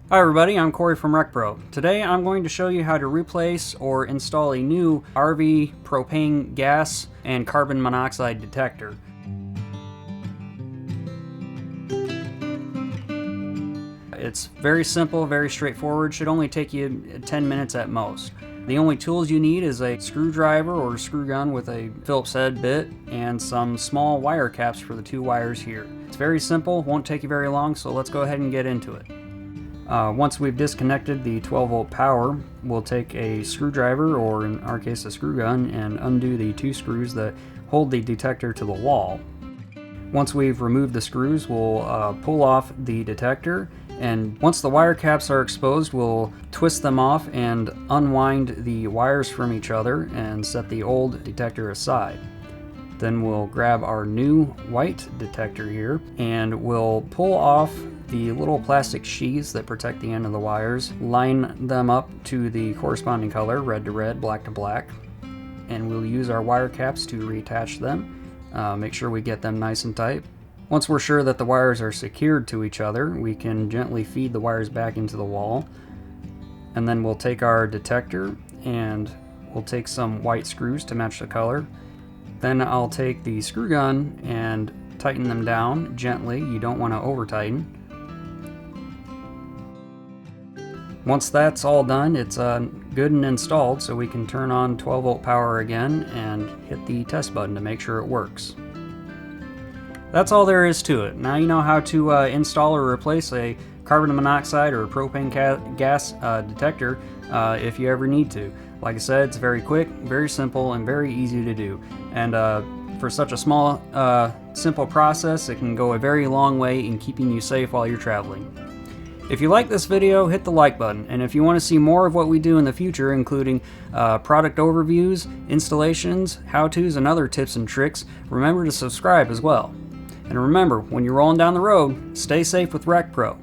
Hi everybody, I'm Corey from RecPro. Today I'm going to show you how to replace or install a new RV propane gas and carbon monoxide detector. It's very simple, very straightforward, should only take you 10 minutes at most. The only tools you need is a screwdriver or screw gun with a Phillips head bit and some small wire caps for the two wires here. It's very simple, won't take you very long, so let's go ahead and get into it. Once we've disconnected the 12-volt power, we'll take a screwdriver, or in our case a screw gun, and undo the two screws that hold the detector to the wall. Once we've removed the screws, we'll pull off the detector, and once the wire caps are exposed, we'll twist them off and unwind the wires from each other and set the old detector aside. Then we'll grab our new white detector here and we'll pull off the little plastic sheaths that protect the end of the wires, line them up to the corresponding color, red to red, black to black, and we'll use our wire caps to reattach them. Make sure we get them nice and tight. Once we're sure that the wires are secured to each other, we can gently feed the wires back into the wall, and then we'll take our detector and we'll take some white screws to match the color. Then I'll take the screw gun and tighten them down gently. You don't want to over tighten. Once that's all done, it's good and installed, so we can turn on 12-volt power again and hit the test button to make sure it works. That's all there is to it. Now you know how to install or replace a carbon monoxide or propane gas detector if you ever need to. Like I said, it's very quick, very simple, and very easy to do. And for such a small, simple process, it can go a very long way in keeping you safe while you're traveling. If you like this video, hit the like button, and if you want to see more of what we do in the future, including product overviews, installations, how-tos, and other tips and tricks, remember to subscribe as well. And remember, when you're rolling down the road, stay safe with RecPro.